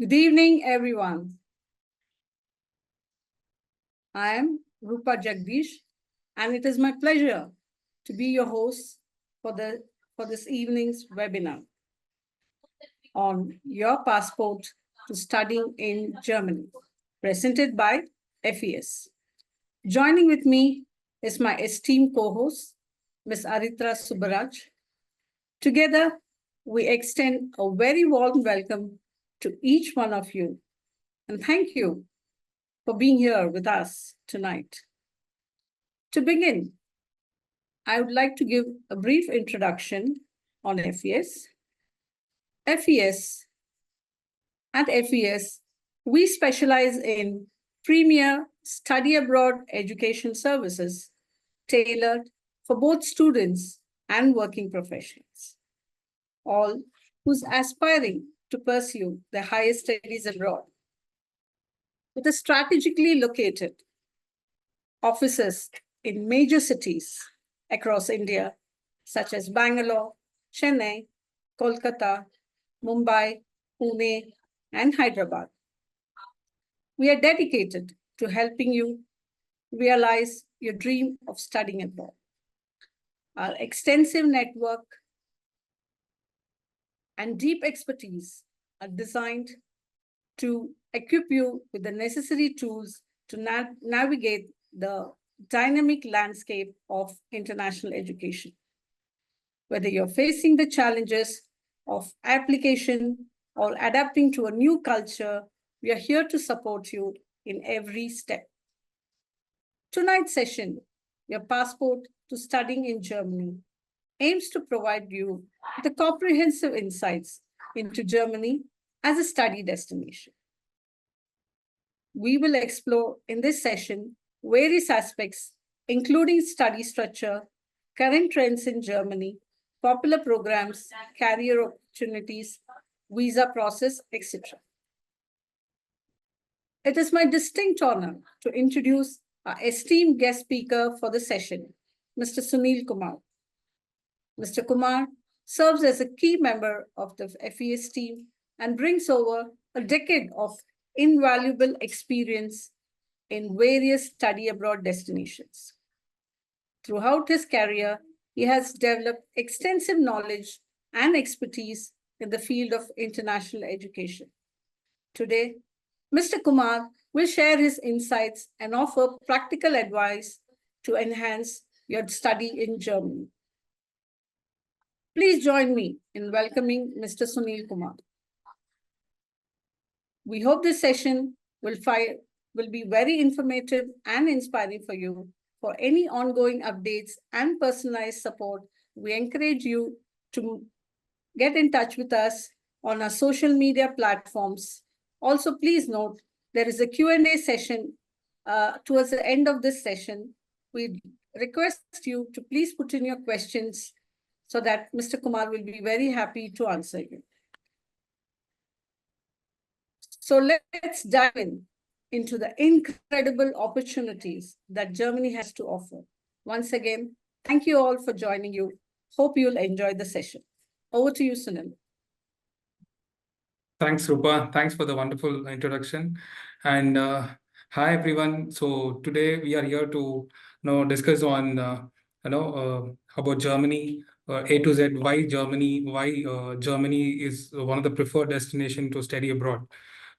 Good evening, everyone. I am Rupa Jagdish, and it is my pleasure to be your host for this evening's webinar on your passport to studying in Germany, presented by FES. Joining with me is my esteemed co-host, Ms. Aritra Subbaraj. Together, we extend a very warm welcome to each one of you, and thank you for being here with us tonight. To begin, I would like to give a brief introduction on FES. FES, at FES, we specialize in premier study abroad education services tailored for both students and working professionals, all who's aspiring to pursue their higher studies abroad. With a strategically located offices in major cities across India, such as Bangalore, Chennai, Kolkata, Mumbai, Pune, and Hyderabad. We are dedicated to helping you realize your dream of studying abroad. Our extensive network and deep expertise are designed to equip you with the necessary tools to navigate the dynamic landscape of international education. Whether you're facing the challenges of application or adapting to a new culture, we are here to support you in every step. Tonight's session, Your Passport to Studying in Germany, aims to provide you with comprehensive insights into Germany as a study destination. We will explore in this session various aspects, including study structure, current trends in Germany, popular programs, career opportunities, visa process, etc. It is my distinct honor to introduce our esteemed guest speaker for the session, Mr. Sunil Kumar. Mr. Kumar serves as a key member of the FES team and brings over a decade of invaluable experience in various study abroad destinations. Throughout his career, he has developed extensive knowledge and expertise in the field of international education. Today, Mr. Kumar will share his insights and offer practical advice to enhance your study in Germany. Please join me in welcoming Mr. Sunil Kumar. We hope this session will be very informative and inspiring for you. For any ongoing updates and personalized support, we encourage you to get in touch with us on our social media platforms. Also, please note, there is a Q&A session towards the end of this session. We request you to please put in your questions so that Mr. Kumar will be very happy to answer you. So let's dive into the incredible opportunities that Germany has to offer. Once again, thank you all for joining you. Hope you'll enjoy the session. Over to you, Sunil. Thanks, Rupa. Thanks for the wonderful introduction. And hi, everyone. So today we are here to discuss on about Germany, A to Z, why Germany is one of the preferred destination to study abroad.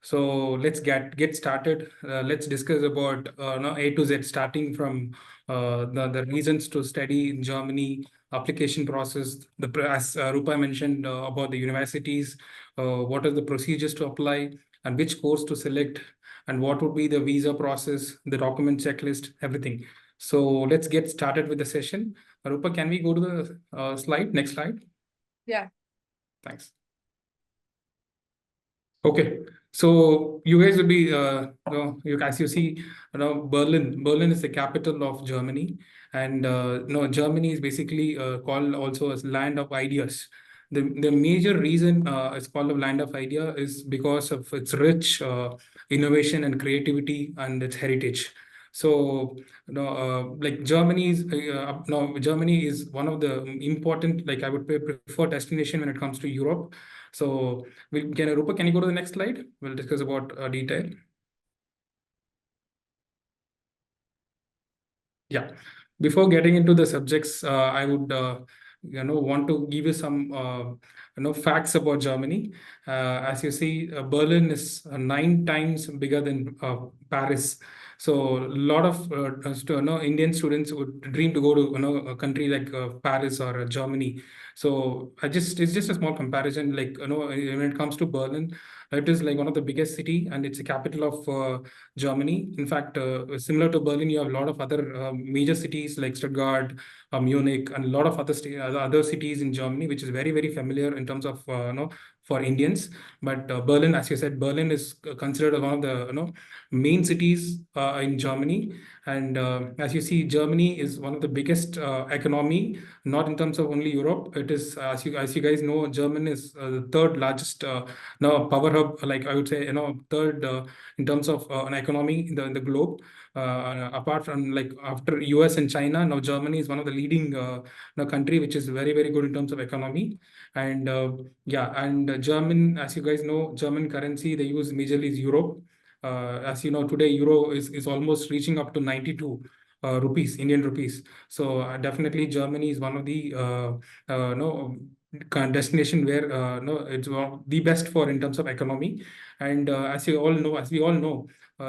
So let's get started. Let's discuss about A to Z, starting from the reasons to study in Germany, application process, as Rupa mentioned about the universities, what are the procedures to apply, and which course to select, and what would be the visa process, the document checklist, everything. So let's get started with the session. Rupa, can we go to the slide? Next slide. Yeah. Thanks. Okay, so you guys will be, as you see, Berlin is the capital of Germany, and Germany is basically called also as land of ideas. The major reason it's called a land of idea is because of its rich innovation and creativity and its heritage. So, like Germany is one of the important, like I would prefer destination when it comes to Europe. So, Rupa, can you go to the next slide? We'll discuss about detail. Yeah. Before getting into the subjects, I would want to give you some facts about Germany. As you see, Berlin is 9 times bigger than Paris. So a lot of Indian students would dream to go to a country like Paris or Germany. So it's just a small comparison. Like when it comes to Berlin, it is like one of the biggest city, and it's a capital of Germany. In fact, similar to Berlin, you have a lot of other major cities like Stuttgart, Munich, and a lot of other cities in Germany, which is very, very familiar in terms of for Indians. But Berlin, as you said, Berlin is considered as one of the main cities in Germany. And as you see, Germany is one of the biggest economy, not in terms of only Europe. It is, as you guys know, Germany is the third largest power hub, like I would say, third in terms of an economy in the globe. Apart from like after US and China, now Germany is one of the leading country, which is very, very good in terms of economy. And German, as you guys know, German currency they use majorly is euro. As you know, today euro is almost reaching up to 92 rupees, Indian rupees. So definitely Germany is one of the no destination where no it's one of the best for in terms of economy. And as we all know,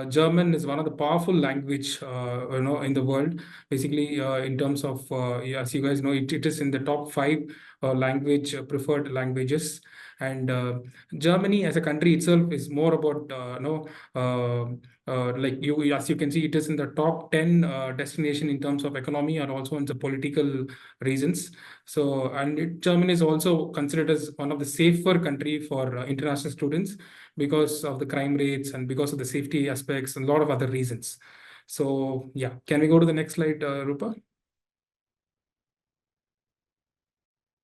German is one of the powerful language in the world. Basically, in terms of yeah, as you guys know, it is in the top five language preferred languages. And Germany as a country itself is more about like as you can see, it is in the top 10 destination in terms of economy and also in the political reasons. So, and Germany is also considered as one of the safer country for international students because of the crime rates and because of the safety aspects and a lot of other reasons. So, yeah, can we go to the next slide, Rupa?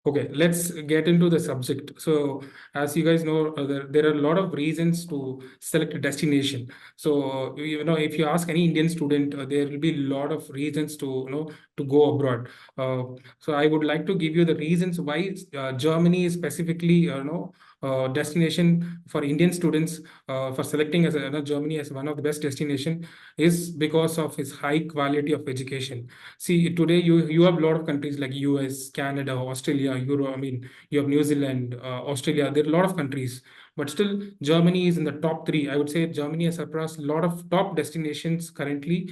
Okay, let's get into the subject. So, as you guys know, there are a lot of reasons to select a destination. So, if you ask any Indian student, there will be a lot of reasons to, to go abroad. So, I would like to give you the reasons why Germany is specifically, destination for Indian students for selecting as Germany as one of the best destination is because of its high quality of education. See, today you have a lot of countries like US, Canada, Australia, Euro. I mean, you have New Zealand, Australia. There are a lot of countries, but still Germany is in the top three. I would say Germany has surpassed a lot of top destinations currently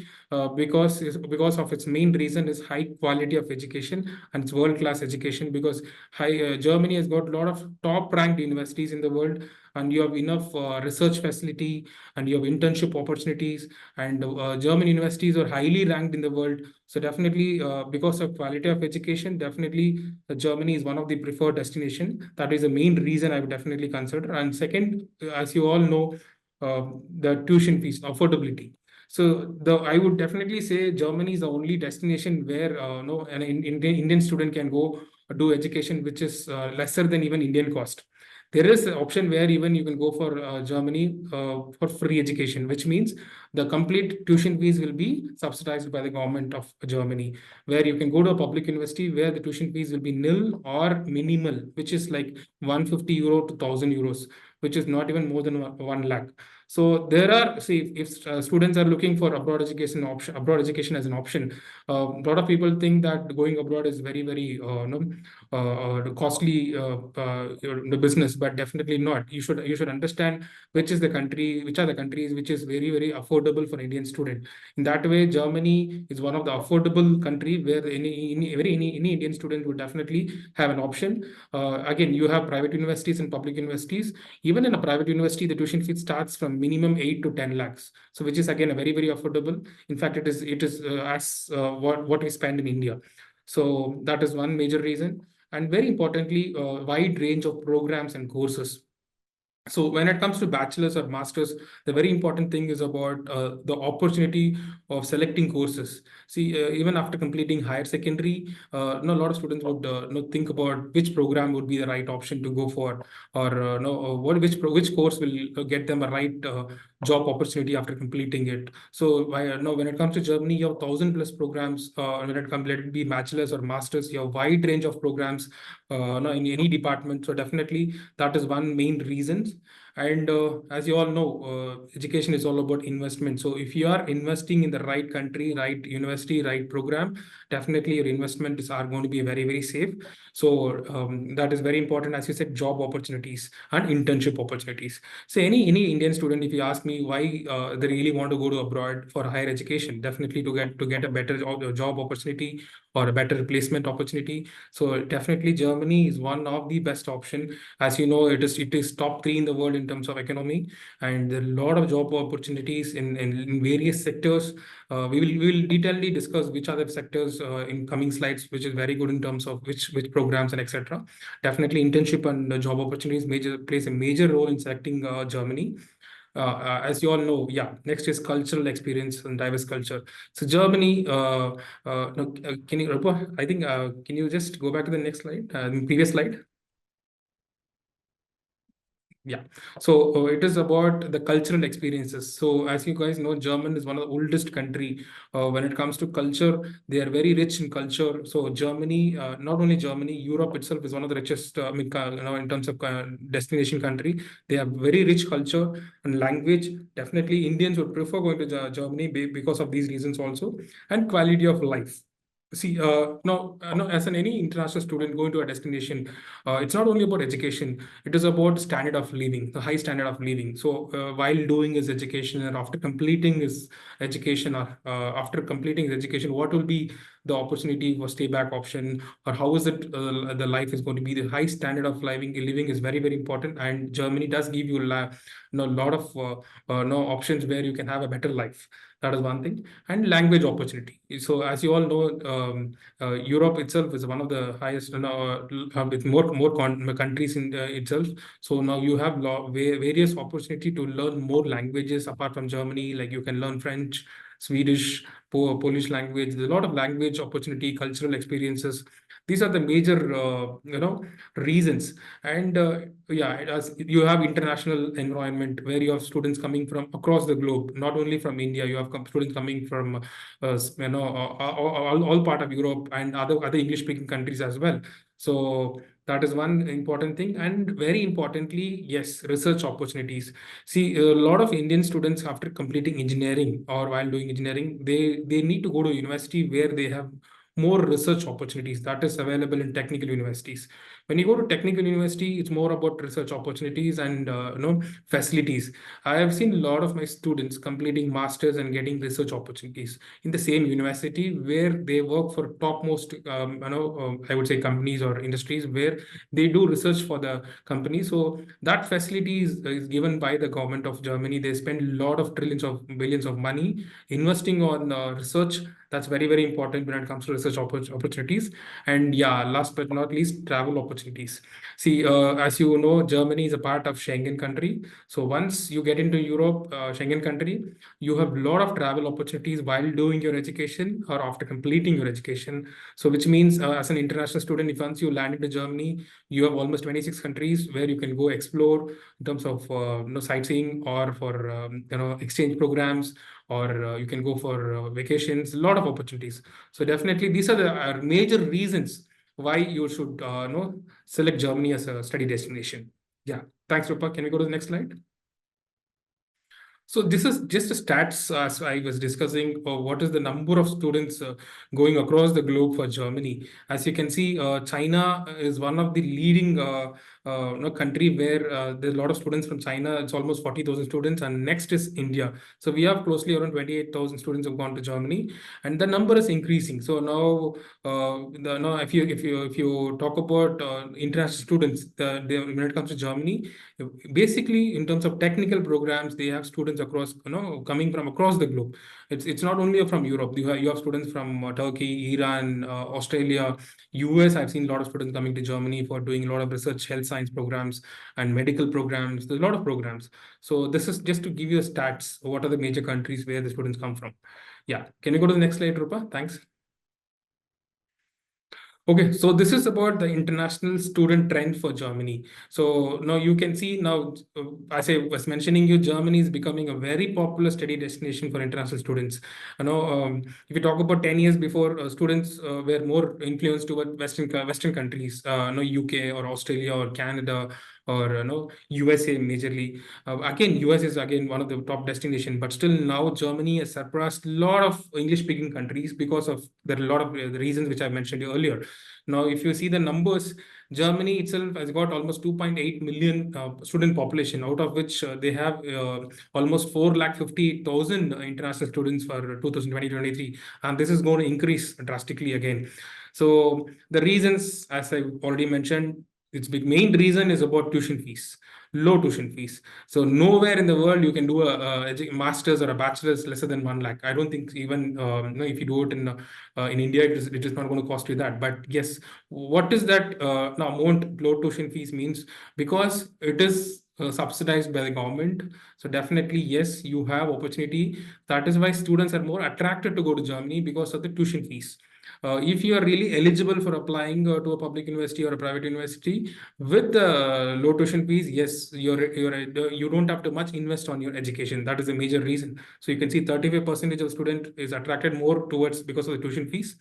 because of its main reason is high quality of education and it's world class education. Because Germany has got a lot of top ranked universities in the world, and you have enough research facility, and you have internship opportunities, and German universities are highly ranked in the world. So definitely, because of quality of education, definitely Germany is one of the preferred destination. That is the main reason I would definitely consider. And second, as you all know, the tuition fees affordability. So I would definitely say Germany is the only destination where no an Indian student can go do education, which is lesser than even Indian cost. There is an option where even you can go for Germany for free education, which means the complete tuition fees will be subsidized by the government of Germany, where you can go to a public university where the tuition fees will be nil or minimal, which is like 150 euro to 1000 euros, which is not even more than 1 lakh. So there are, see, if students are looking for abroad education as an option, a lot of people think that going abroad is very, very costly the business, but definitely not. You should understand which are the countries which is very, very affordable for Indian student. In that way, Germany is one of the affordable country where any Indian student would definitely have an option. Again, you have private universities and public universities. Even in a private university, the tuition fee starts from minimum 8 to 10 lakhs. So which is again a very, very affordable. In fact, it is as what we spend in India. So that is one major reason. And very importantly, wide range of programs and courses. So when it comes to bachelor's or master's, the very important thing is about the opportunity of selecting courses. See, even after completing higher secondary, a lot of students would think about which program would be the right option to go for, or which course will get them a right job opportunity after completing it. So when it comes to Germany, you have 1,000+ programs. When it comes, let it be bachelor's or master's, you have wide range of programs in any department. So definitely that is one main reason. And as you all know, education is all about investment. So if you are investing in the right country, right university, right program, definitely your investments are going to be very, very safe. So that is very important. As you said, job opportunities and internship opportunities. So any Indian student, if you ask me why they really want to go to abroad for higher education, definitely to get a better job opportunity or a better placement opportunity. So definitely Germany is one of the best option. As you know, it is top three in the world in terms of economy, and there are a lot of job opportunities in various sectors. We will detailedly discuss which are the sectors in coming slides, which is very good in terms of which programs and etc. Definitely internship and job opportunities plays a major role in selecting Germany. As you all know, yeah. Next is cultural experience and diverse culture. So Germany, no, can you, Rupa, I think, can you just go back to the next slide, previous slide? Yeah. So it is about the cultural experiences. So as you guys know, German is one of the oldest country. When it comes to culture, they are very rich in culture. So Germany, not only Germany, Europe itself is one of the richest. In terms of destination country, they have very rich culture and language. Definitely, Indians would prefer going to Germany because of these reasons also, and quality of life. See, no, as any international student going to a destination, it's not only about education, it is about standard of living, the high standard of living. So while doing his education and after completing his education, or after completing his education, what will be the opportunity for stay back option, or how is it the life is going to be? The high standard of living is very, very important, and Germany does give you a lot of no options where you can have a better life. That is one thing. And language opportunity. So as you all know, Europe itself is one of the highest, with more countries in itself. So now you have various opportunity to learn more languages apart from Germany. Like you can learn French, Swedish, Polish language. There's a lot of language opportunity, cultural experiences. These are the major, reasons. And yeah, you have international environment where you have students coming from across the globe, not only from India. You have students coming from, all part of Europe and other English speaking countries as well. So that is one important thing. And very importantly, yes, research opportunities. See, a lot of Indian students after completing engineering or while doing engineering, they need to go to university where they have more research opportunities that is available in technical universities. When you go to technical university, it's more about research opportunities and facilities. I have seen a lot of my students completing masters and getting research opportunities in the same university where they work for topmost, I would say companies or industries where they do research for the company. So that facility is given by the government of Germany. They spend a lot of trillions of billions of money investing on research. That's very, very important when it comes to research opportunities. And yeah, last but not least, travel opportunities. See, as you know, Germany is a part of Schengen country. So once you get into Europe, Schengen country, you have a lot of travel opportunities while doing your education or after completing your education. So which means, as an international student, if once you land into Germany, you have almost 26 countries where you can go explore in terms of sightseeing or for exchange programs, or you can go for vacations. A lot of opportunities. So definitely these are the major reasons why you should select Germany as a study destination. Yeah. Thanks, Rupa. Can we go to the next slide? So this is just a stats, as I was discussing, what is the number of students going across the globe for Germany. As you can see, China is one of the leading country where there's a lot of students from China. It's almost 40,000 students, and next is India. So we have closely around 28,000 students have gone to Germany, and the number is increasing. So now, now if you talk about international students, when it comes to Germany, basically in terms of technical programs, they have students students across, coming from across the globe. It's not only from Europe. You have students from Turkey, Iran, Australia, US. I've seen a lot of students coming to Germany for doing a lot of research, health science programs, and medical programs. There's a lot of programs. So this is just to give you stats. What are the major countries where the students come from? Yeah. Can you go to the next slide, Rupa? Thanks. Okay, so this is about the international student trend for Germany. So now you can see now, as I was mentioning you, Germany is becoming a very popular study destination for international students. If you talk about 10 years before, students were more influenced toward Western countries, UK or Australia or Canada or USA majorly. Again, US is again one of the top destination, but still now Germany has surpassed a lot of English-speaking countries because of there are a lot of the reasons which I mentioned earlier. Now, if you see the numbers, Germany itself has got almost 2.8 million student population, out of which they have almost 450,000 international students for 2020-23, and this is going to increase drastically again. So the reasons, as I already mentioned, its big main reason is about tuition fees, low tuition fees. So nowhere in the world you can do a master's or a bachelor's lesser than 1 lakh. I don't think even if you do it in India, it is not going to cost you that. But yes, what is that amount low tuition fees means? Because it is subsidized by the government. So definitely, yes, you have opportunity. That is why students are more attracted to go to Germany because of the tuition fees. If you are really eligible for applying to a public university or a private university with the low tuition fees, yes, you don't have to much invest on your education. That is a major reason. So you can see 35% of student is attracted more towards because of the tuition fees.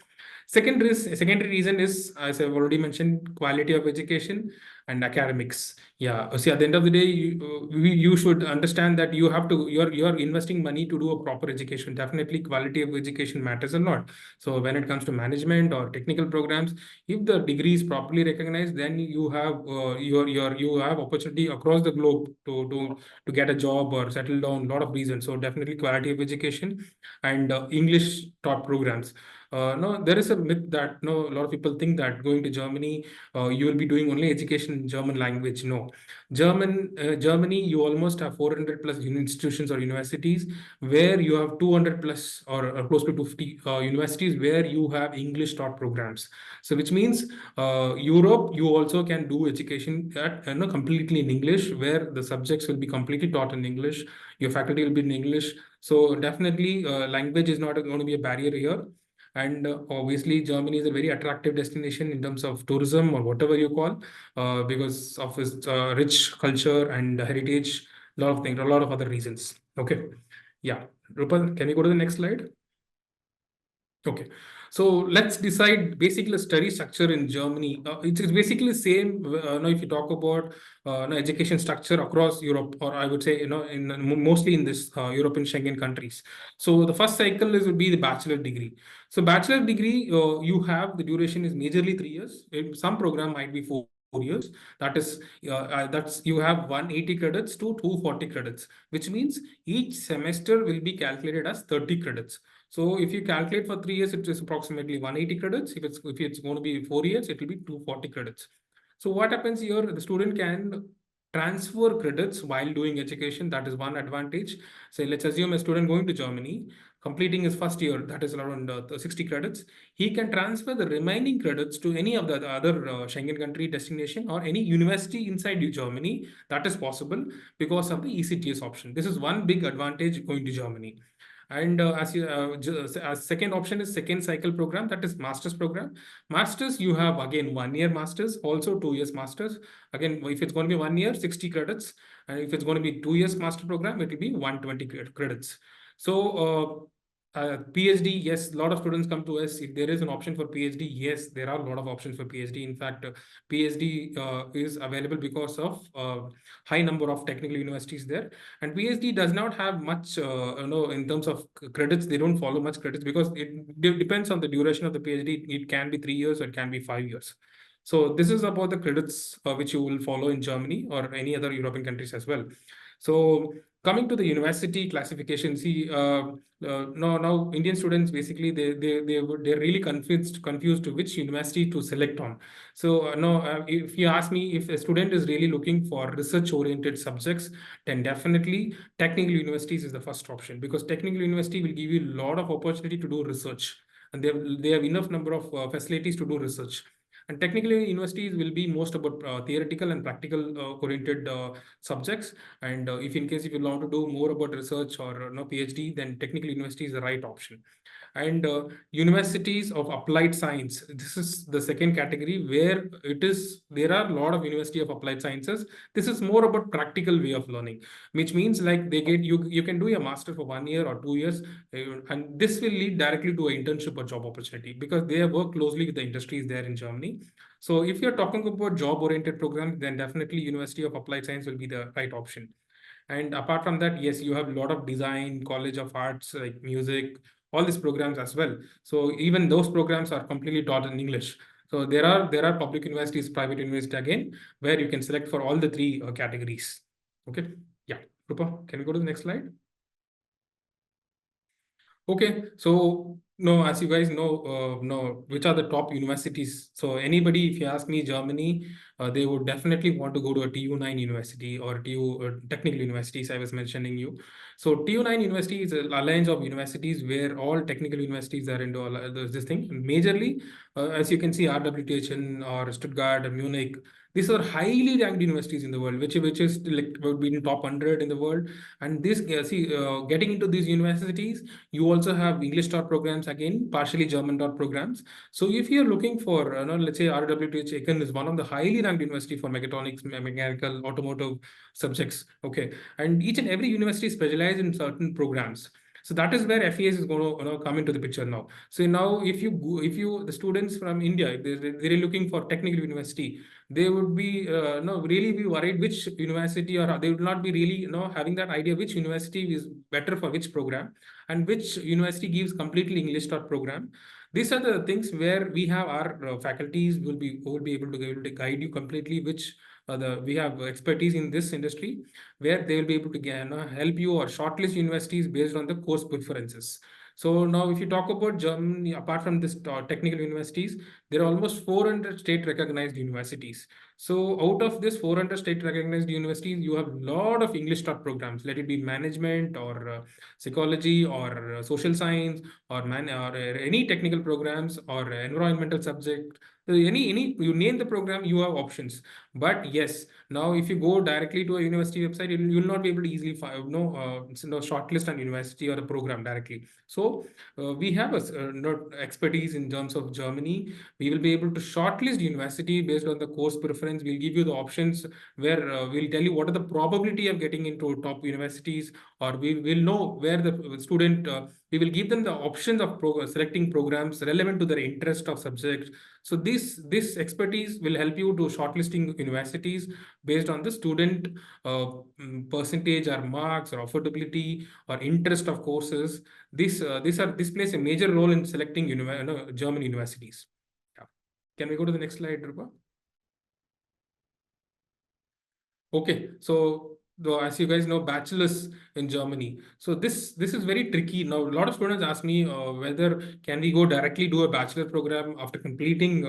Secondary reason is, as I've already mentioned, quality of education and academics. Yeah. See, at the end of the day, you should understand that you're investing money to do a proper education. Definitely, quality of education matters a lot. So when it comes to management or technical programs, if the degree is properly recognized, then you have you have opportunity across the globe to get a job or settle down. A lot of reasons. So definitely quality of education and English taught programs. No, there is a myth that no, a lot of people think that going to Germany, you will be doing only education in German language. No, Germany, you almost have 400 plus institutions or universities where you have 200 plus or close to 250 universities where you have English taught programs. So which means Europe, you also can do education at completely in English, where the subjects will be completely taught in English. Your faculty will be in English. So definitely, language is not going to be a barrier here. And obviously, Germany is a very attractive destination in terms of tourism or whatever you call, because of its rich culture and heritage, a lot of things, a lot of other reasons. Okay. Yeah. Rupal, can you go to the next slide? Okay, so let's decide basically the study structure in Germany. It's basically same. If you talk about education structure across Europe, or I would say in mostly in this European Schengen countries. So the first cycle would be the bachelor degree. So bachelor degree, you have the duration is majorly 3 years. Some program might be 4 years. That is, that's you have 180 credits to 240 credits, which means each semester will be calculated as 30 credits. So if you calculate for 3 years, it is approximately 180 credits. If it's going to be 4 years, it will be 240 credits. So what happens here? The student can transfer credits while doing education. That is one advantage. So let's assume a student going to Germany, completing his first year, that is around 60 credits. He can transfer the remaining credits to any of the other Schengen country destination or any university inside Germany. That is possible because of the ECTS option. This is one big advantage going to Germany. And as second option is second cycle program, that is master's program. Masters, you have again 1 year masters, also 2 years masters. Again, if it's going to be 1 year, 60 credits. And if it's going to be 2 years master program, it will be 120 credits. So PhD, yes, a lot of students come to us. If there is an option for PhD, yes, there are a lot of options for PhD. In fact, PhD is available because of high number of technical universities there. And PhD does not have much, in terms of credits, they don't follow much credits because it depends on the duration of the PhD. It can be 3 years or it can be 5 years. So this is about the credits which you will follow in Germany or any other European countries as well. So coming to the university classification, see, now Indian students basically they're really confused to which university to select on. So no, if you ask me if a student is really looking for research oriented subjects, then definitely technical universities is the first option, because technical university will give you a lot of opportunity to do research, and they have enough number of facilities to do research. And technically universities will be most about theoretical and practical oriented subjects. And if you want to do more about research or no PhD, then technical university is the right option. And universities of applied science, this is the second category, where there are a lot of university of applied sciences. This is more about practical way of learning, which means like they get you can do a master for 1 year or 2 years, and this will lead directly to an internship or job opportunity, because they have worked closely with the industries there in Germany. So if you're talking about job oriented programs, then definitely University of Applied Science will be the right option. And apart from that, yes, you have a lot of design, College of Arts, like music, all these programs as well. So even those programs are completely taught in English. So there are public universities, private universities again, where you can select for all the three categories. Okay. Yeah. Rupa, can we go to the next slide? Okay, so no, as you guys know, which are the top universities? So anybody, if you ask me, Germany, they would definitely want to go to a TU9 university or TU technical universities. I was mentioning you. So TU9 university is an alliance of universities where all technical universities are into this thing. And majorly, as you can see, RWTH or Stuttgart or Munich. These are highly ranked universities in the world, which is like would be in top 100 in the world. And this getting into these universities, you also have English taught programs, again, partially German taught programs. So if you're looking for, let's say RWTH Aachen is one of the highly ranked university for mechatronics, mechanical, automotive subjects. Okay. And each and every university specializes in certain programs. So that is where FES is going to come into the picture now. So now the students from India, if they're looking for technical university, they would be really be worried which university, or they would not be really having that idea which university is better for which program, and which university gives completely English taught program. These are the things where we have our faculties will be able to guide you completely, which we have expertise in this industry, where they will be able to help you or shortlist universities based on the course preferences. So now, if you talk about Germany, apart from this technical universities, there are almost 400 state recognized universities. So out of this 400 state recognized universities, you have a lot of English taught programs, let it be management or psychology or social science or any technical programs or environmental subject. Any you name the program, you have options. But yes, now if you go directly to a university website, you will not be able to easily find shortlist an university or a program directly. So we have expertise in terms of Germany. We will be able to shortlist university based on the course preference. We'll give you the options where we'll tell you what are the probability of getting into top universities, or we will know where the student, we will give them the options of selecting programs relevant to their interest of subject. So this expertise will help you to shortlisting universities based on the student percentage or marks or affordability or interest of courses. This plays a major role in selecting German universities. Yeah. Can we go to the next slide, Rupa? Okay, so as you guys know, bachelor's in Germany. So this is very tricky. Now, a lot of students ask me whether can we go directly do a bachelor program after completing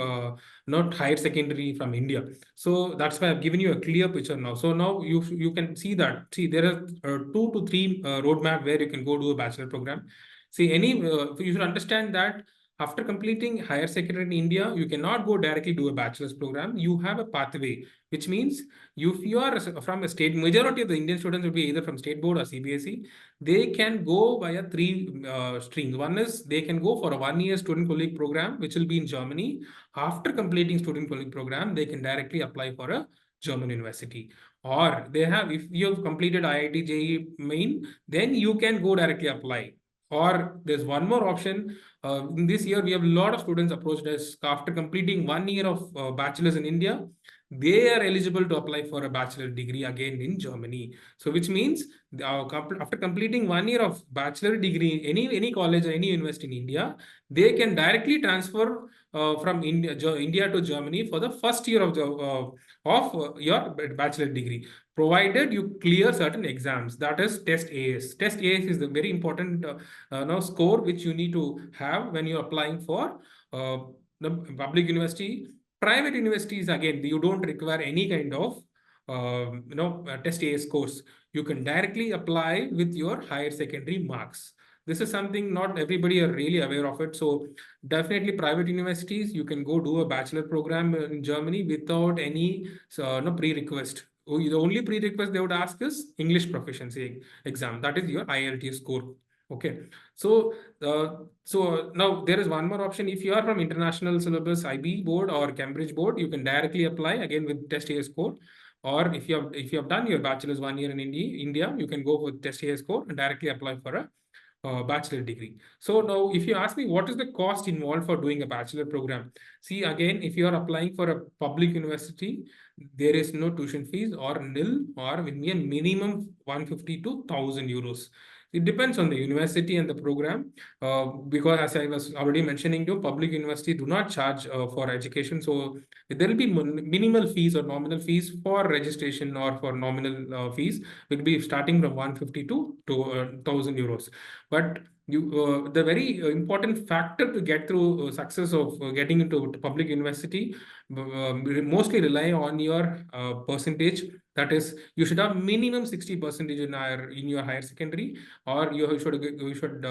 not higher secondary from India. So that's why I've given you a clear picture now. So now you can see that. See, there are 2 to 3 roadmap where you can go do a bachelor program. See, you should understand that after completing higher secondary in India, you cannot go directly do a bachelor's program. You have a pathway, which means if you are from a state, majority of the Indian students will be either from state board or CBSE. They can go via 3 streams. One is they can go for a 1 year student colleague program, which will be in Germany. After completing student colleague program, they can directly apply for a German university. Or if you have completed IIT JEE main, then you can go directly apply. Or there's one more option. In this year, we have a lot of students approached us after completing 1 year of bachelor's in India. they are eligible to apply for a bachelor degree again in Germany. So which means after completing 1 year of bachelor degree in any college or any university in India, they can directly transfer from India to Germany for the first year of your bachelor degree, provided you clear certain exams. That is test AS. Test AS is the very important score which you need to have when you're applying for the public university. Private universities, again, you don't require any kind of test AS course. You can directly apply with your higher secondary marks. This is something not everybody are really aware of it. So definitely private universities, you can go do a bachelor program in Germany without any no prerequisite. The only prerequisite they would ask is English proficiency exam. That is your IELTS score. Okay. So now there is one more option. If you are from international syllabus IB board or Cambridge board, you can directly apply again with test AS score. Or if you have done your bachelor's 1 year in India, you can go with test AS score and directly apply for a bachelor degree. So now, if you ask me what is the cost involved for doing a bachelor program, see again, if you are applying for a public university, there is no tuition fees or nil, or with me a minimum 150 to 1,000 euros. It depends on the university and the program, because as I was already mentioning, to public university do not charge for education. So there will be minimal fees or nominal fees for registration, or for nominal fees will be starting from 150 to 1,000 euros. But the very important factor to get through success of getting into public university mostly rely on your percentage. That is, you should have minimum 60% in your higher secondary, or you should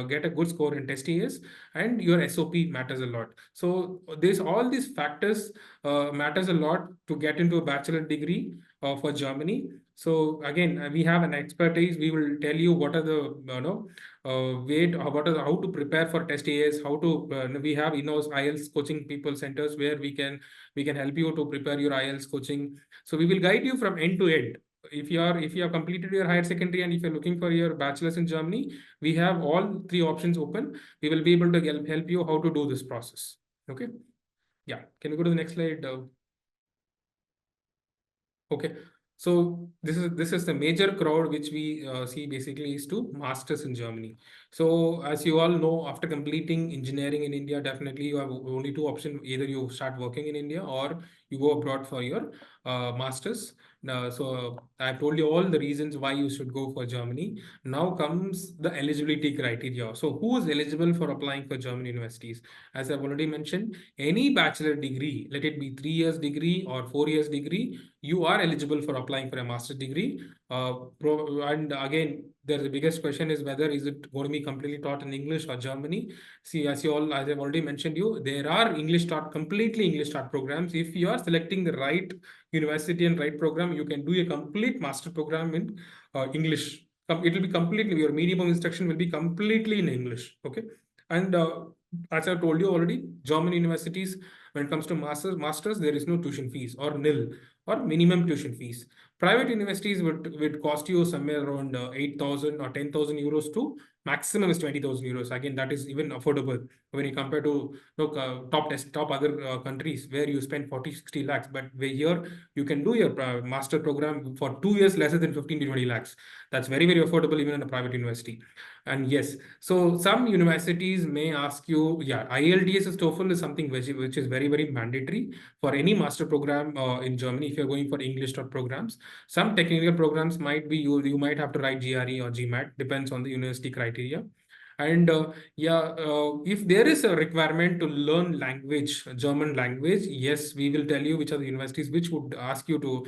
get a good score in test AS, and your SOP matters a lot. So this all these factors matters a lot to get into a bachelor degree for Germany. So again, we have an expertise. We will tell you what are the how to prepare for test AS, how to we have in-house IELTS coaching people centers where we can help you to prepare your IELTS coaching. So we will guide you from end to end. If you have completed your higher secondary and if you're looking for your bachelor's in Germany, we have all three options open. We will be able to help you how to do this process. Okay. Yeah. Can we go to the next slide? Okay. So this is the major crowd which we see basically is to masters in Germany. So as you all know, after completing engineering in India, definitely you have only two options: either you start working in India or you go abroad for your masters. So I've told you all the reasons why you should go for Germany. Now comes the eligibility criteria. So who is eligible for applying for German universities? As I've already mentioned, any bachelor degree, let it be 3 years degree or 4 years degree, you are eligible for applying for a master's degree. And again, the biggest question is whether is it going to be completely taught in English or Germany. See, as I've already mentioned you, there are completely English taught programs. If you are selecting the right university and right program, you can do a complete master program in English. It will be completely, your minimum instruction will be completely in English. Okay. And as I told you already, German universities, when it comes to masters, there is no tuition fees or nil or minimum tuition fees. Private universities would cost you somewhere around 8,000 or 10,000 euros to maximum is 20,000 euros. Again, that is even affordable when you compare to top other countries where you spend 40, 60 lakhs. But where here you can do your master program for 2 years lesser than 15 to 20 lakhs. That's very, very affordable even in a private university. And yes, so some universities may ask you, yeah, IELTS as TOEFL is something which is very, very mandatory for any master program in Germany if you're going for English programs. Some technical programs might be you might have to write GRE or GMAT, depends on the university criteria. And if there is a requirement to learn language, German language, yes, we will tell you which are the universities which would ask you to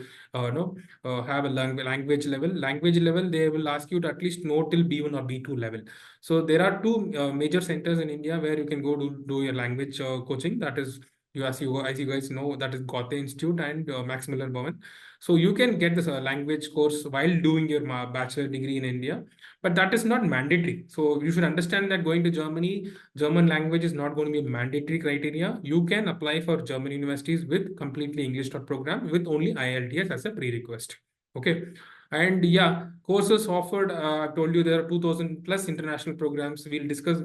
have a language level. Language level, they will ask you to at least know till B1 or B2 level. So there are two major centers in India where you can go to do your language coaching. That is, as you guys know, that is Goethe Institute and Max Miller Bhavan. So you can get this language course while doing your bachelor degree in India, but that is not mandatory. So you should understand that going to Germany, German language is not going to be a mandatory criteria. You can apply for German universities with completely English program with only IELTS as a prerequisite. Okay. And yeah, courses offered, I've told you there are 2000 plus international programs. We'll discuss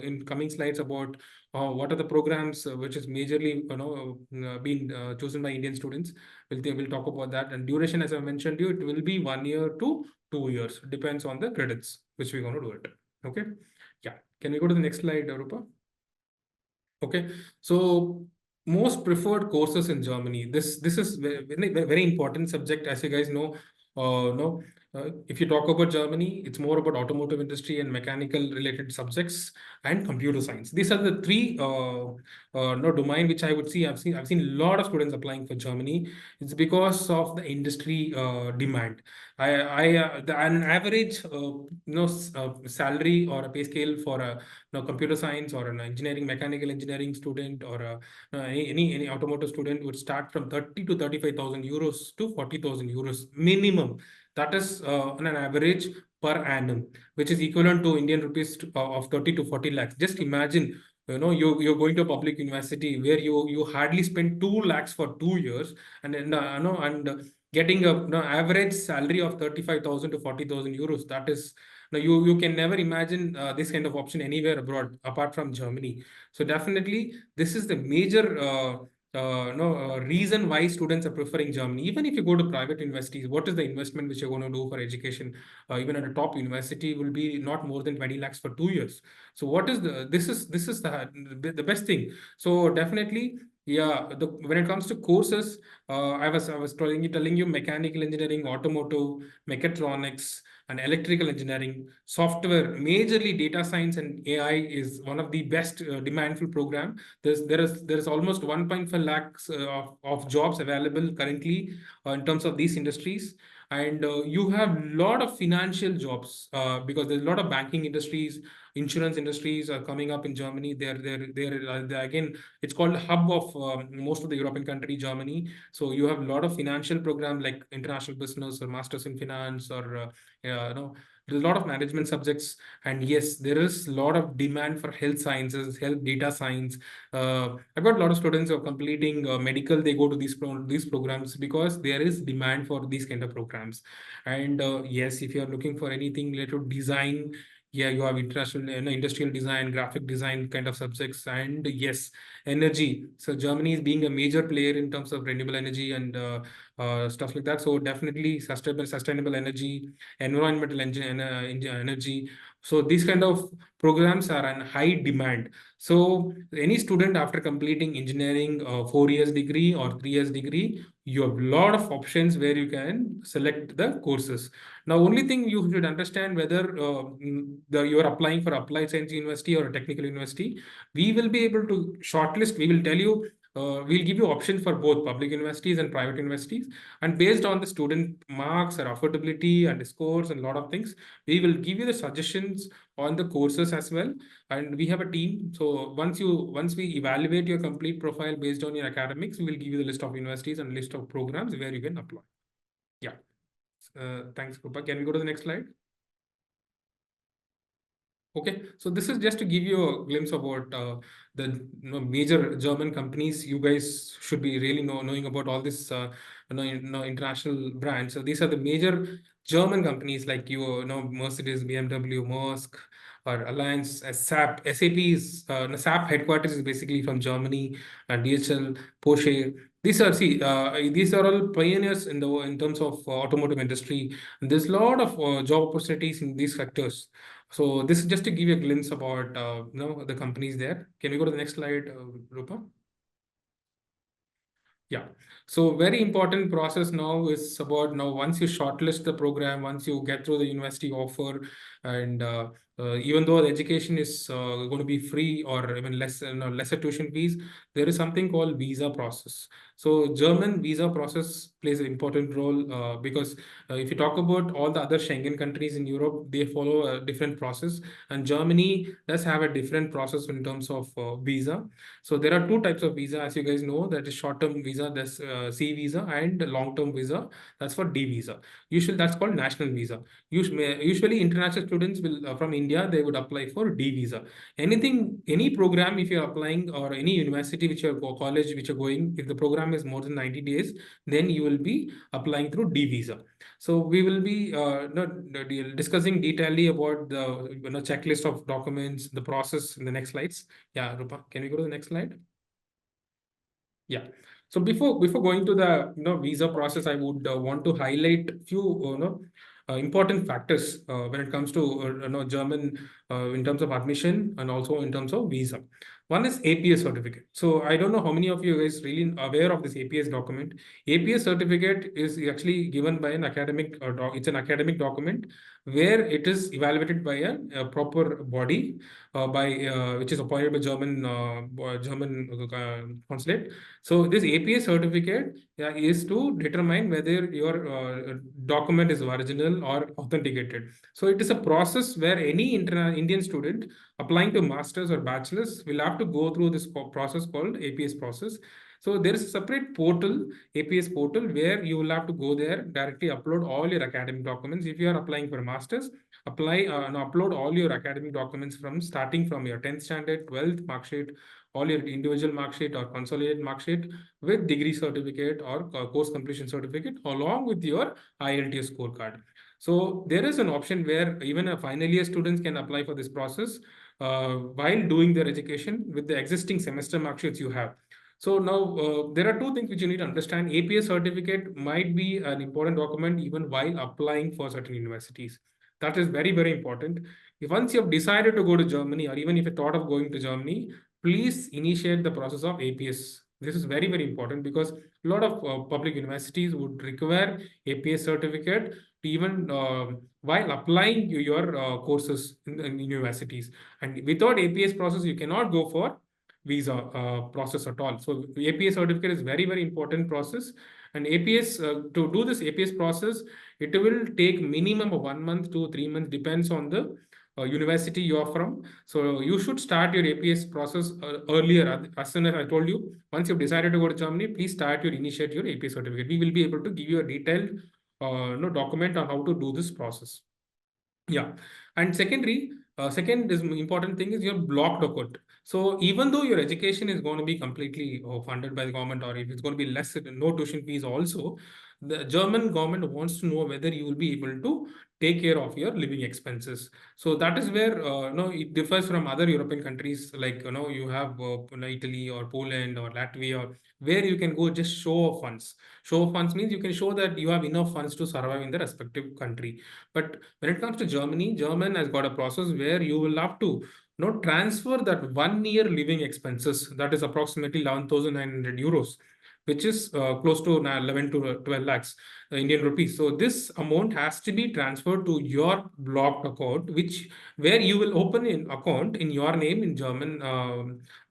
in coming slides about what are the programs which is majorly being chosen by Indian students. We'll talk about that. And duration, as I mentioned you, it will be 1 year to 2 years. Depends on the credits which we're going to do it. Okay. Yeah. Can we go to the next slide, Rupa? Okay, so most preferred courses in Germany. This is very important subject, as you guys know. No, if you talk about Germany, it's more about automotive industry and mechanical related subjects and computer science. These are the three no domain which I would see. I've seen a lot of students applying for Germany. It's because of the industry demand. An average salary or a pay scale for a computer science or an engineering, mechanical engineering student or any automotive student would start from 30 to 35,000 euros to 40,000 euros minimum. That is on an average per annum, which is equivalent to Indian rupees of 30 to 40 lakhs. Just imagine, you're going to a public university where you hardly spend 2 lakhs for 2 years, and then getting a average salary of 35,000 to 40,000 euros. That is, now you can never imagine this kind of option anywhere abroad apart from Germany. So definitely this is the major no reason why students are preferring Germany. Even if you go to private universities, what is the investment which you're going to do for education? Even at a top university will be not more than 20 lakhs for 2 years. So what is this is the best thing. So definitely, yeah, when it comes to courses, I was telling you mechanical engineering, automotive, mechatronics, and electrical engineering, software, majorly data science and AI is one of the best demandful program. There is almost 1.5 lakhs of jobs available currently in terms of these industries. And you have a lot of financial jobs because there's a lot of banking industries, insurance industries are coming up in Germany. They're again, it's called hub of most of the European country, Germany. So you have a lot of financial program like international business or masters in finance or there's a lot of management subjects. And yes, there is a lot of demand for health sciences, health data science. I've got a lot of students who are completing medical. They go to these programs because there is demand for these kind of programs. And yes, if you are looking for anything related to design, yeah, you have international, industrial design, graphic design kind of subjects. And yes, energy. So Germany is being a major player in terms of renewable energy and stuff like that. So definitely sustainable energy, environmental energy. So these kind of programs are in high demand. So any student after completing engineering 4 years degree or 3 years degree, you have a lot of options where you can select the courses. Now, only thing you should understand whether you are applying for applied science university or a technical university, we will be able to shortlist. We will tell you, we'll give you options for both public universities and private universities. And based on the student marks or affordability and scores and a lot of things, we will give you the suggestions on the courses as well. And we have a team. So once we evaluate your complete profile based on your academics, we will give you the list of universities and list of programs where you can apply. Yeah. Thanks, Krupa. Can we go to the next slide? Okay, so this is just to give you a glimpse about the major German companies. You guys should be really knowing about all this international brands. So these are the major German companies like Mercedes, BMW, Maersk, or Alliance, SAP is SAP headquarters is basically from Germany, and DHL, Porsche. These are all pioneers in terms of automotive industry. And there's a lot of job opportunities in these sectors. So this is just to give you a glimpse about the companies there. Can we go to the next slide, Rupa? Yeah. So very important process now is about now once you shortlist the program, once you get through the university offer, and even though the education is going to be free or even lesser tuition fees, there is something called visa process. So German visa process plays an important role because if you talk about all the other Schengen countries in Europe, they follow a different process, and Germany does have a different process in terms of visa. So there are two types of visa, as you guys know, that is short-term visa, that's C visa, and long-term visa, that's for D visa. Usually that's called national visa. Usually international students will from India, they would apply for D visa. Anything, any program, if you're applying, or any university which you're college which you're going, if the program is more than 90 days, then you will be applying through D visa. So we will be discussing detailedly about the checklist of documents, the process in the next slides. Yeah, Rupa, can we go to the next slide? Yeah. So before going to the visa process, I would want to highlight few important factors when it comes to German in terms of admission and also in terms of visa. One is APS certificate. So I don't know how many of you guys really aware of this APS document. APS certificate is actually given by an academic, it's an academic document where it is evaluated by a proper body by which is appointed by German consulate. So this APS certificate is to determine whether your document is original or authenticated. So it is a process where any Indian student applying to masters or bachelors will have to go through this process called APS process. So there is a separate portal, APS portal, where you will have to go there, directly upload all your academic documents. If you are applying for a master's, apply and upload all your academic documents from starting from your 10th standard, 12th mark sheet, all your individual mark sheet or consolidated mark sheet with degree certificate or course completion certificate along with your IELTS scorecard. So there is an option where even a final year students can apply for this process while doing their education with the existing semester mark sheets you have. So now there are two things which you need to understand. APS certificate might be an important document even while applying for certain universities. That is very, very important. If once you have decided to go to Germany, or even if you thought of going to Germany, please initiate the process of APS. This is very, very important because a lot of public universities would require APS certificate to even while applying your courses in universities. And without APS process, you cannot go for visa process at all. So APS certificate is very, very important process. And APS, to do this APS process, it will take minimum of 1 month to 3 months, depends on the university you are from. So you should start your APS process earlier. As soon as I told you, once you've decided to go to Germany, please start your initiate your APS certificate. We will be able to give you a detailed document on how to do this process. Yeah. And second is important thing is your blocked account. So even though your education is going to be completely funded by the government, or if it's going to be less, no tuition fees also, the German government wants to know whether you will be able to take care of your living expenses. So that is where it differs from other European countries, like you have Italy or Poland or Latvia, where you can go just show of funds. Show of funds means you can show that you have enough funds to survive in the respective country. But when it comes to Germany, German has got a process where you will have to transfer that 1 year living expenses, that is approximately 11,900 euros, which is close to 11 to 12 lakhs Indian rupees. So this amount has to be transferred to your blocked account, which where you will open an account in your name in German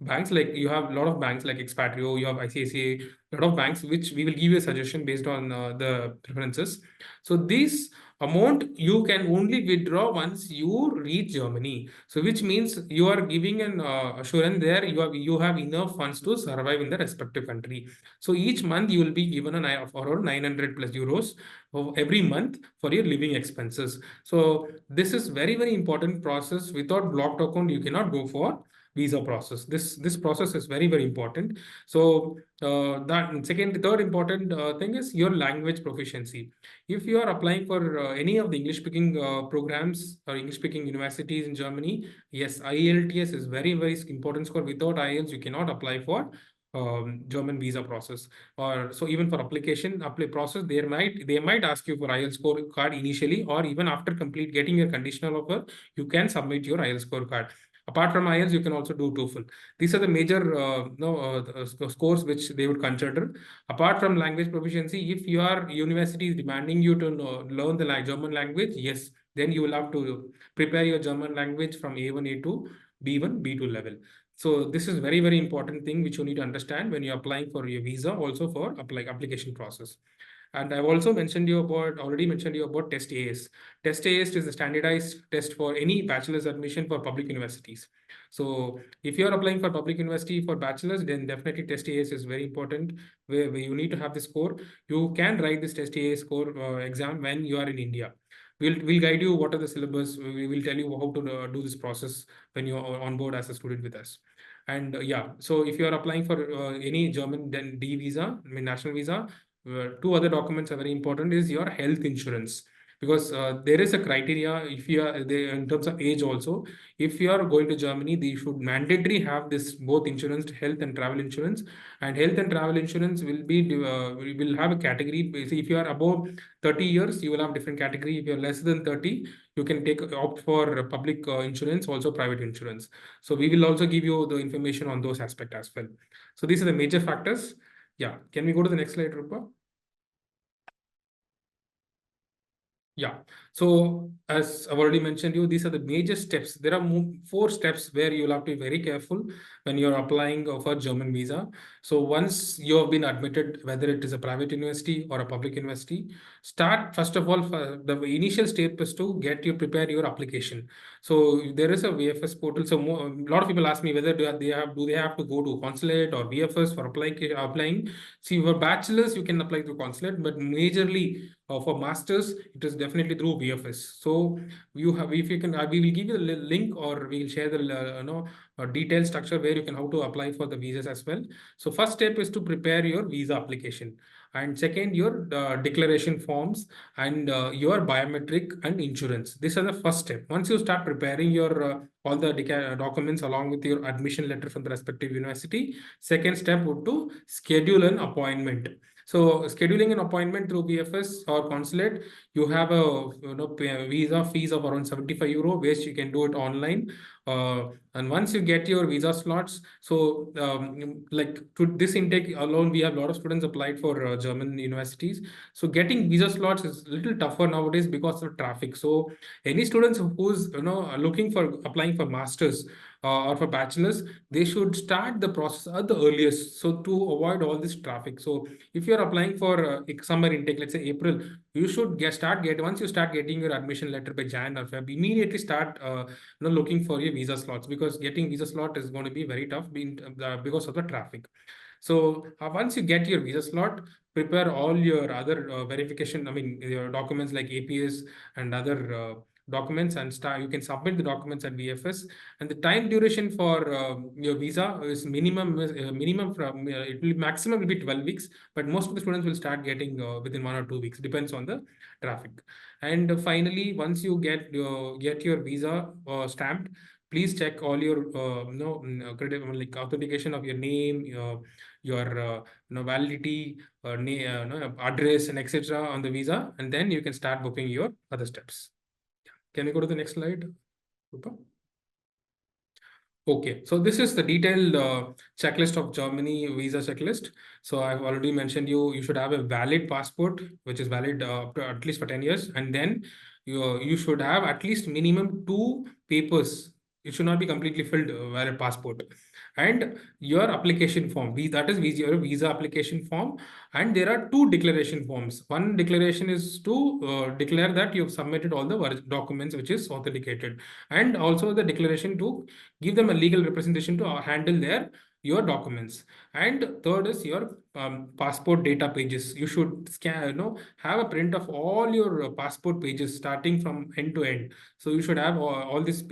banks. Like you have a lot of banks like Expatrio, you have ICICI, a lot of banks which we will give you a suggestion based on the preferences. So this amount you can only withdraw once you reach Germany. So which means you are giving an assurance there you have enough funds to survive in the respective country. So each month you will be given around 900 plus euros of every month for your living expenses. So this is very, very important process. Without blocked account, you cannot go for visa process. This process is very, very important. So third important thing is your language proficiency. If you are applying for any of the English speaking programs or English speaking universities in Germany, yes, IELTS is very, very important score. Without IELTS, you cannot apply for German visa process. Or so even for apply process, they might ask you for IELTS score card initially, or even after complete getting your conditional offer, you can submit your IELTS score card. Apart from IELTS, you can also do TOEFL. These are the major scores which they would consider. Apart from language proficiency, if your university is demanding you to learn the German language, yes, then you will have to prepare your German language from A1, A2, B1, B2 level. So this is very, very important thing which you need to understand when you're applying for your visa, also for application process. And I've also already mentioned you about Test AS. Test AS is a standardized test for any bachelor's admission for public universities. So if you're applying for public university for bachelor's, then definitely Test AS is very important, where you need to have the score. You can write this Test AS score exam when you are in India. we'll guide you what are the syllabus. We will tell you how to do this process when you are on board as a student with us. And yeah, so if you are applying for any German then D visa, I mean national visa, two other documents are very important is your health insurance, because there is a criteria if you are they, in terms of age also. If you are going to Germany, they should mandatory have this both insurance, health and travel insurance. And health and travel insurance will be will have a category. Basically, if you are above 30 years, you will have different category. If you are less than 30, you can take opt for public insurance, also private insurance. So we will also give you the information on those aspects as well. So these are the major factors. Yeah, can we go to the next slide, Rupa? Yeah. So as I've already mentioned you, these are the major steps. There are four steps where you'll have to be very careful when you're applying for German visa. So once you have been admitted, whether it is a private university or a public university, start first of all, for the initial step is to prepare your application. So there is a VFS portal. So a lot of people ask me whether do they have to go to consulate or VFS for applying. See, for bachelors, you can apply through consulate, but majorly for masters, it is definitely through VFS. So you have, if you can, we will give you the link, or we will share the detailed structure where you can how to apply for the visas as well. So first step is to prepare your visa application, and second your declaration forms, and your biometric and insurance. These are the first step. Once you start preparing your all the documents along with your admission letter from the respective university, second step would to schedule an appointment. So scheduling an appointment through VFS or consulate, you have a visa fees of around 75 euro, which you can do it online. And once you get your visa slots, so like to this intake alone, we have a lot of students applied for German universities. So getting visa slots is a little tougher nowadays because of traffic. So any students who's looking for applying for masters or for bachelors, they should start the process at the earliest, so to avoid all this traffic. So if you're applying for summer intake, let's say April, you should once you start getting your admission letter by Jan or Feb, immediately start looking for your visa slots, because getting visa slot is going to be very tough because of the traffic. So once you get your visa slot, prepare all your other verification, I mean, your documents like APS and other documents, and start. You can submit the documents at VFS. And the time duration for your visa is minimum from it will maximum will be 12 weeks, but most of the students will start getting within 1 or 2 weeks, depends on the traffic. And finally, once you get your visa stamped, please check all your credit, like authentication of your name, your validity, address, and etc. on the visa, and then you can start booking your other steps. Can we go to the next slide, Rupa? Okay, so this is the detailed checklist of Germany visa checklist. So I've already mentioned you should have a valid passport, which is valid up to at least for 10 years. And then you should have at least minimum two papers. It should not be completely filled valid passport. And your application form, that is your visa application form. And there are two declaration forms. One declaration is to declare that you've submitted all the documents which is authenticated. And also the declaration to give them a legal representation to handle your documents. And third is your passport data pages. You should have a print of all your passport pages starting from end to end. So you should have all these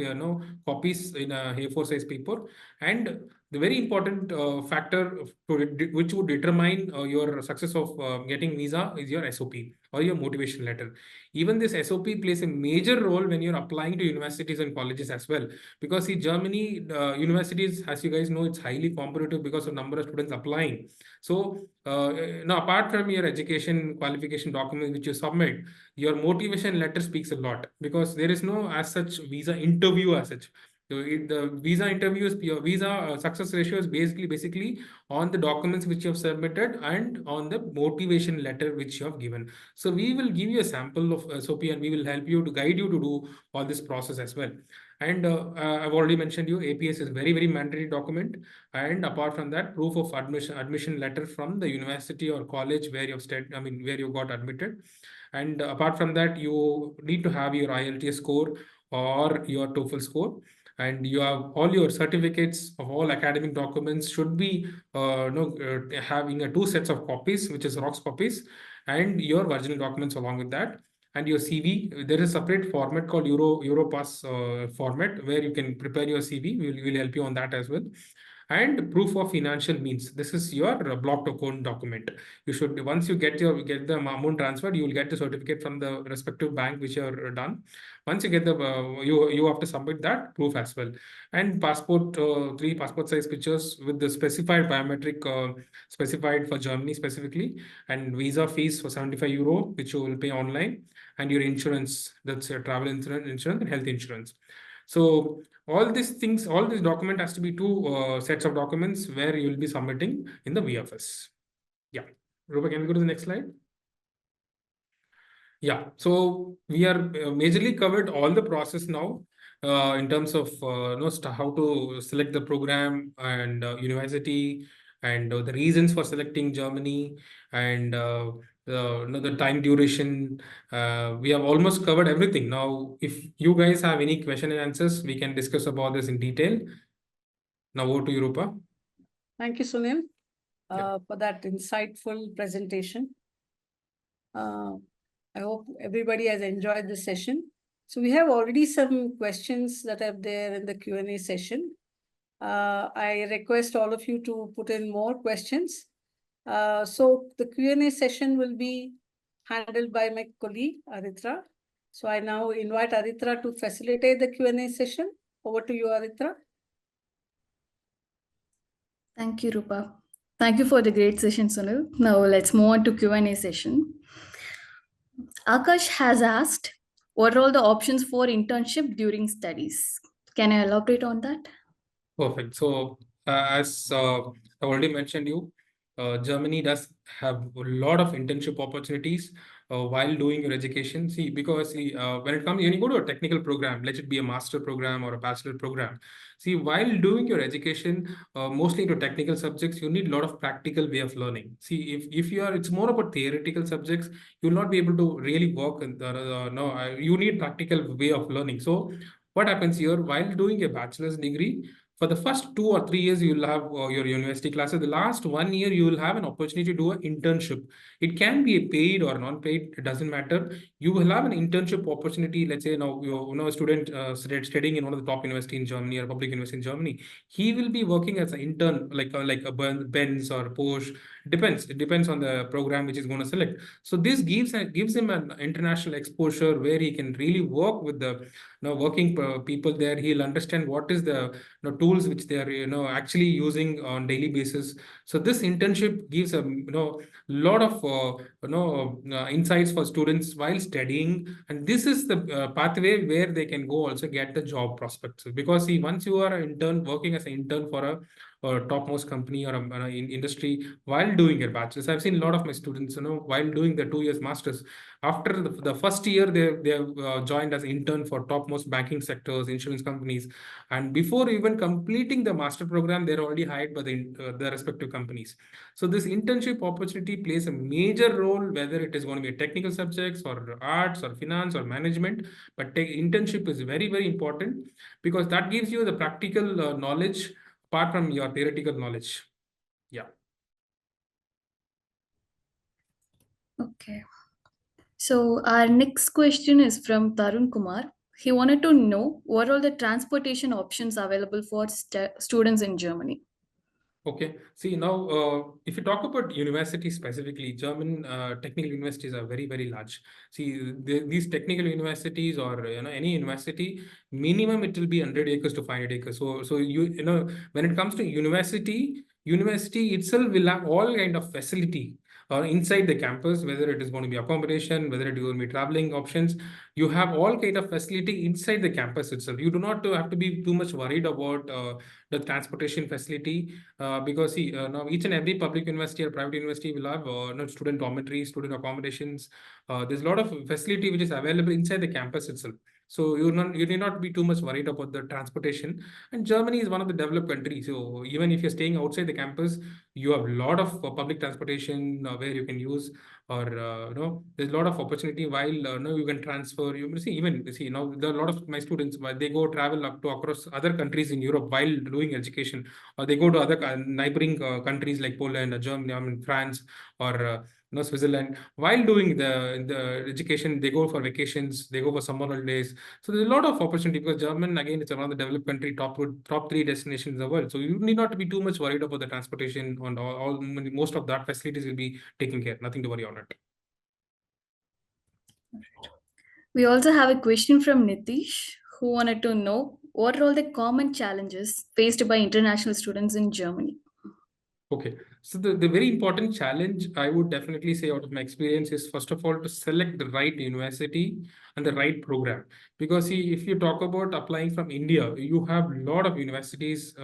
copies in a A4 size paper. And the very important factor which would determine your success of getting visa is your SOP or your motivation letter. Even this SOP plays a major role when you're applying to universities and colleges as well. Because see, Germany universities, as you guys know, it's highly competitive because of number of students applying. So now, apart from your education qualification document which you submit, your motivation letter speaks a lot, because there is no as such visa interview as such. So the visa interview is your visa success ratio is basically on the documents which you have submitted and on the motivation letter which you have given. So we will give you a sample of SOP, and we will help you to guide you to do all this process as well. And I've already mentioned you, APS is very mandatory document. And apart from that, proof of admission letter from the university or college where you've studied, I mean, where you got admitted. And apart from that, you need to have your IELTS score or your TOEFL score. And you have all your certificates of all academic documents should be having two sets of copies, which is Xerox copies, and your original documents along with that. and your CV. There is a separate format called Europass format where you can prepare your CV. We'll help you on that as well. And proof of financial means. This is your blocked account document. You should, once you get the amount transferred, you will get the certificate from the respective bank which you are done. Once you get the you have to submit that proof as well. And passport, three passport size pictures with the specified biometric specified for Germany specifically, and visa fees for 75 euro, which you will pay online, and your insurance, that's your travel insurance and health insurance. So all these things, all this document has to be two sets of documents where you will be submitting in the VFS. Yeah. Rupa, can we go to the next slide? Yeah, so we are majorly covered all the process now in terms of how to select the program and university, and the reasons for selecting Germany, and the time duration. We have almost covered everything. Now, if you guys have any question and answers, we can discuss about this in detail. Now over to you, Rupa. Thank you, Sunil, Yeah. for that insightful presentation. I hope everybody has enjoyed the session. So we have already some questions that are there in the Q&A session. I request all of you to put in more questions. So the Q&A session will be handled by my colleague, Aritra. So I now invite Aritra to facilitate the Q&A session. Over to you, Aritra. Thank you, Rupa. Thank you for the great session, Sunil. Now let's move on to Q&A session. Akash has asked, what are all the options for internship during studies? Can I elaborate on that? Perfect. So, as I already mentioned you, Germany does have a lot of internship opportunities while doing your education. See, because when it comes, when you go to a technical program, let it be a master program or a bachelor program. See, while doing your education, mostly into technical subjects, you need a lot of practical way of learning. See, if you are, it's more about theoretical subjects, you'll not be able to really work. You need practical way of learning. So, what happens here while doing a bachelor's degree? For the first 2 or 3 years, you will have your university classes. The last 1 year, you will have an opportunity to do an internship. It can be a paid or non-paid, it doesn't matter. You will have an internship opportunity. Let's say now you know a student studying in one of the top university in Germany or public university in Germany. He will be working as an intern, like a Benz or Porsche. Depends. It depends on the program which is going to select. So this gives him an international exposure where he can really work with the working people there. He'll understand what is the tools which they are actually using on daily basis. So this internship gives a lot of insights for students while studying, and this is the pathway where they can go also get the job prospects. Because see, once you are an intern working as an intern for a topmost company or industry while doing your bachelor's, I've seen a lot of my students while doing the 2 years masters, after the first year they have joined as intern for topmost banking sectors, insurance companies, and before even completing the master program, they're already hired by the respective companies. So this internship opportunity plays a major role, whether it is going to be technical subjects or arts or finance or management. But internship is very, very important because that gives you the practical knowledge apart from your theoretical knowledge. Yeah. Okay. So our next question is from Tarun Kumar. He wanted to know what are the transportation options available for students in Germany. Okay. See, now, if you talk about university specifically, German technical universities are very, very large. See, these technical universities or any university, minimum it will be 100 acres to 500 acres. So when it comes to university itself will have all kind of facility inside the campus, whether it is going to be accommodation, whether it is going to be traveling options. You have all kind of facility inside the campus itself. You do not have to be too much worried about the transportation facility. Because see, now each and every public university or private university will have student dormitories, student accommodations. There's a lot of facility which is available inside the campus itself. So you need not be too much worried about the transportation. And Germany is one of the developed countries. So even if you're staying outside the campus, you have a lot of public transportation where you can use, or there's a lot of opportunity while you can transfer. You see, even see now there are a lot of my students while they go travel up to across other countries in Europe while doing education, or they go to other neighboring countries like Poland or Germany, I mean France, or Switzerland. While doing the education, they go for vacations, they go for summer holidays. So there's a lot of opportunity because German, again, it's one of the developed country, top three destinations in the world. So you need not to be too much worried about the transportation and most of that facilities will be taken care. Nothing to worry on it. We also have a question from Nitish, who wanted to know what are all the common challenges faced by international students in Germany? Okay, so the very important challenge I would definitely say out of my experience is first of all to select the right university and the right program. Because see, if you talk about applying from India, you have a lot of universities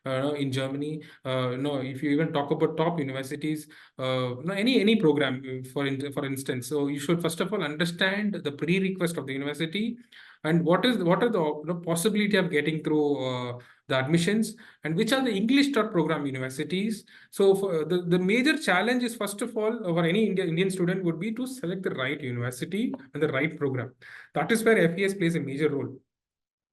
in Germany. No, if you even talk about top universities, no, any program for instance. So you should first of all understand the prerequisite of the university and what are the possibility of getting through the admissions and which are the English taught program universities. So for the major challenge is first of all for any Indian student would be to select the right university and the right program. That is where FES plays a major role.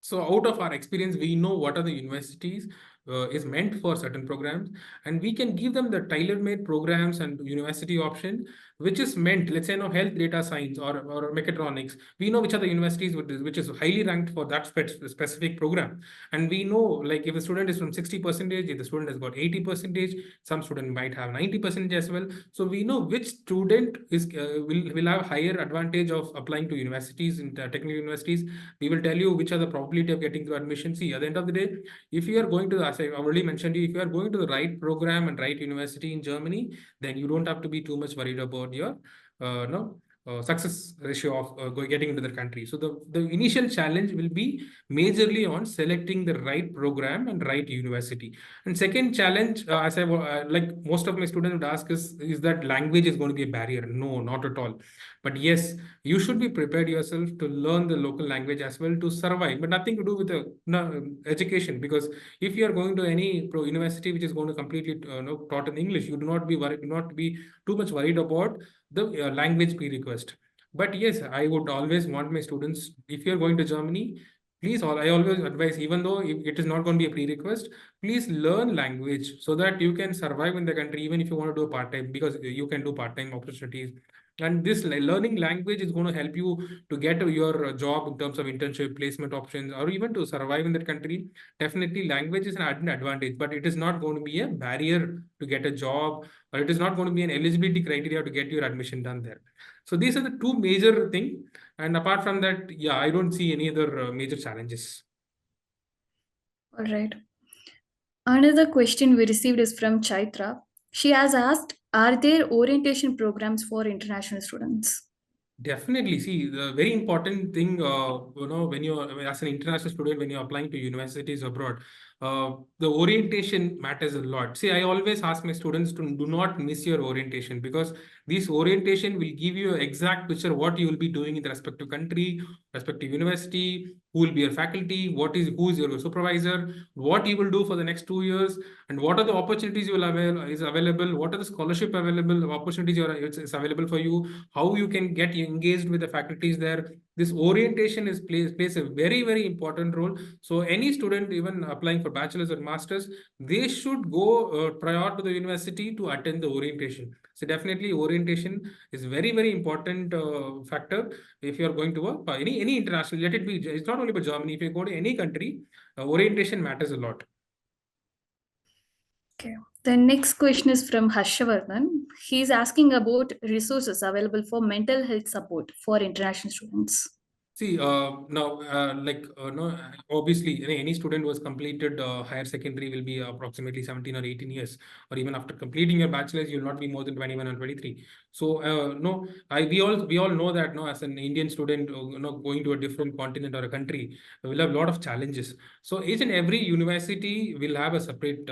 So out of our experience, we know what are the universities is meant for certain programs, and we can give them the tailor-made programs and university option, which is meant, let's say, health data science or mechatronics. We know which are the universities which is highly ranked for that specific program. And we know, like, if a student is from 60%, if the student has got 80%, some student might have 90% as well. So we know which student is will have higher advantage of applying to universities in technical universities. We will tell you which are the probability of getting to admission. See, at the end of the day, if you are going to, as I already mentioned, if you are going to the right program and right university in Germany, then you don't have to be too much worried about your success ratio of getting into the country. So the initial challenge will be majorly on selecting the right program and right university. And second challenge, as I like most of my students would ask, is that language is going to be a barrier? No, not at all. But yes, you should be prepared yourself to learn the local language as well to survive, but nothing to do with the education. Because if you are going to any university which is going to completely taught in English, you do not be worried, do not be too much worried about the language prerequisite. But yes, I would always want my students, if you're going to Germany, please, I always advise, even though it is not going to be a prerequisite, please learn language so that you can survive in the country, even if you want to do a part-time, because you can do part-time opportunities. And this learning language is going to help you to get your job in terms of internship, placement options, or even to survive in that country. Definitely, language is an advantage, but it is not going to be a barrier to get a job, or it is not going to be an eligibility criteria to get your admission done there. So these are the two major things. And apart from that, yeah, I don't see any other major challenges. All right. Another question we received is from Chaitra. She has asked, are there orientation programs for international students? Definitely. See, the very important thing, when you're as an international student, when you're applying to universities abroad, the orientation matters a lot. See, I always ask my students to do not miss your orientation, because this orientation will give you an exact picture of what you will be doing in the respective country, respective university, who will be your faculty, who is your supervisor, what you will do for the next 2 years, and what are the opportunities you will available, what are the scholarship available opportunities is available for you, how you can get engaged with the faculties there. This orientation plays a very important role. So any student even applying for bachelor's or master's, they should go prior to the university to attend the orientation. So definitely orientation is very important factor if you are going to work any international, let it be, it's not only for Germany, if you go to any country, orientation matters a lot. Okay. The next question is from Harshavardhan. He's asking about resources available for mental health support for international students. See, now, no, obviously, any student who has completed higher secondary will be approximately 17 or 18 years, or even after completing your bachelor's, you'll not be more than 21 or 23. So, no, we all know that, no, as an Indian student, going to a different continent or a country, will have a lot of challenges. So, each and every university will have a separate,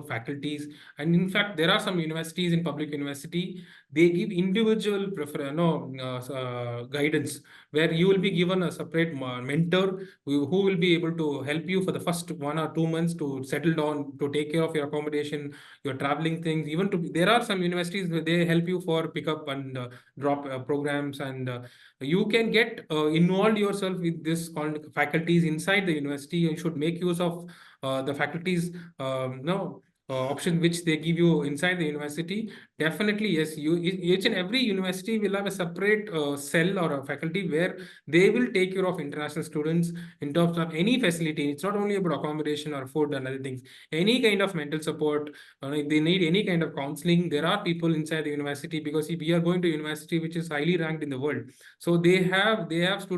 faculties, and in fact, there are some universities in public university, they give individual guidance, where you will be given a separate mentor who will be able to help you for the first 1 or 2 months to settle down, to take care of your accommodation, your traveling things. Even there are some universities where they help you for pick up and drop programs, and you can get involved yourself with this faculties inside the university. You should make use of the faculties, option which they give you inside the university, definitely yes, each and every university will have a separate cell or a faculty where they will take care of international students in terms of any facility. It's not only about accommodation or food and other things. Any kind of mental support, if they need any kind of counseling, there are people inside the university, because if we are going to university which is highly ranked in the world, so they have students